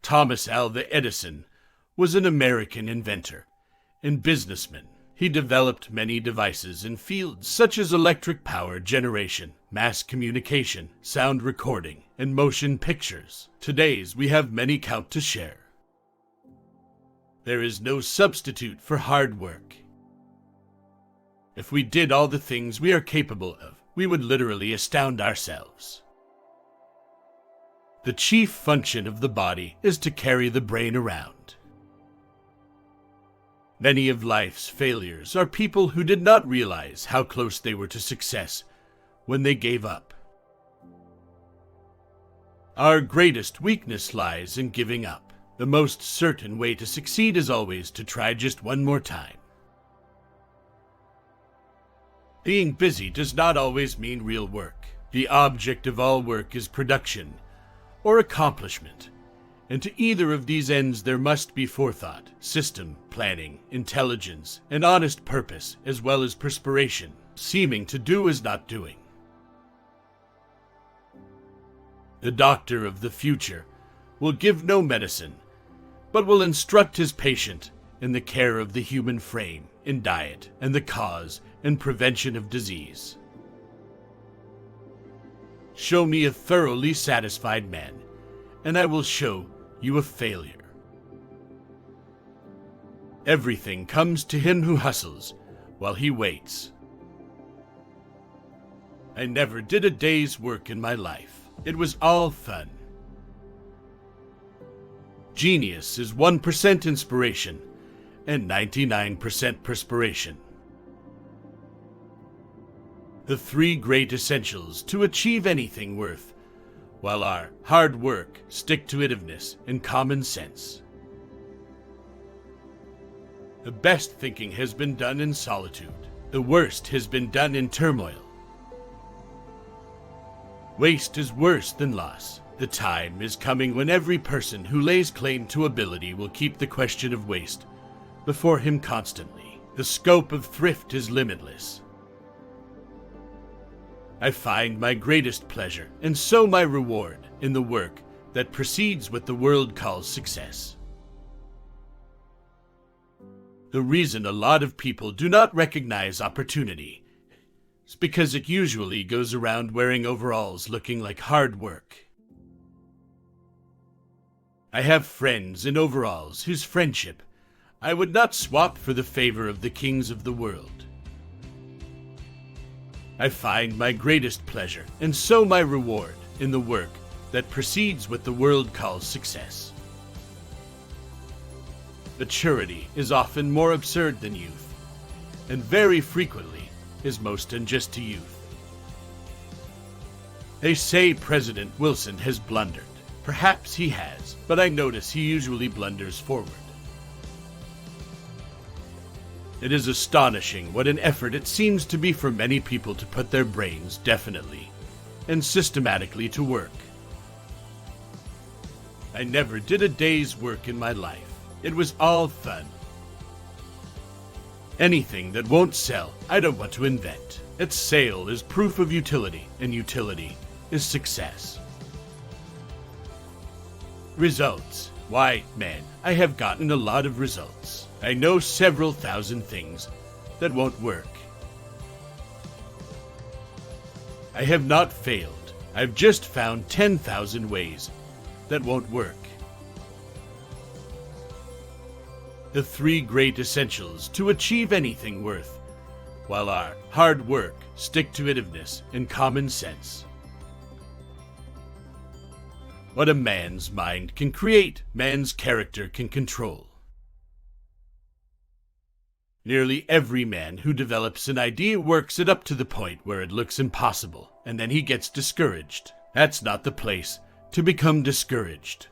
Thomas Alva Edison was an American inventor and businessman. He developed many devices in fields such as electric power generation, mass communication, sound recording, and motion pictures. Today, we have many count to share. There is no substitute for hard work. If we did all the things we are capable of, we would literally astound ourselves. The chief function of the body is to carry the brain around. Many of life's failures are people who did not realize how close they were to success when they gave up. Our greatest weakness lies in giving up. The most certain way to succeed is always to try just one more time. Being busy does not always mean real work. The object of all work is production or accomplishment. And to either of these ends there must be forethought, system, planning, intelligence, and honest purpose, as well as perspiration. Seeming to do is not doing. The doctor of the future will give no medicine, but will instruct his patient in the care of the human frame, in diet, and the cause and prevention of disease. Show me a thoroughly satisfied man, and I will show you a failure. Everything comes to him who hustles while he waits. I never did a day's work in my life. It was all fun. Genius is 1% inspiration and 99% perspiration. The three great essentials to achieve anything worth while are hard work, stick-to-itiveness, and common sense. The best thinking has been done in solitude. The worst has been done in turmoil. Waste is worse than loss. The time is coming when every person who lays claim to ability will keep the question of waste before him constantly. The scope of thrift is limitless. I find my greatest pleasure, and so my reward, in the work that precedes what the world calls success. The reason a lot of people do not recognize opportunity is because it usually goes around wearing overalls looking like hard work. I have friends in overalls whose friendship I would not swap for the favor of the kings of the world. I find my greatest pleasure, and so my reward, in the work that precedes what the world calls success. Maturity is often more absurd than youth, and very frequently is most unjust to youth. They say President Wilson has blundered. Perhaps he has, but I notice he usually blunders forward. It is astonishing what an effort it seems to be for many people to put their brains definitely and systematically to work. I never did a day's work in my life. It was all fun. Anything that won't sell, I don't want to invent. Its sale is proof of utility, and utility is success. Results. Why, man, I have gotten a lot of results. I know several thousand things that won't work. I have not failed. I've just found 10,000 ways that won't work. The three great essentials to achieve anything worth while are hard work, stick-to-itiveness, and common sense. What a man's mind can create, man's character can control. Nearly every man who develops an idea works it up to the point where it looks impossible, and then he gets discouraged. That's not the place to become discouraged.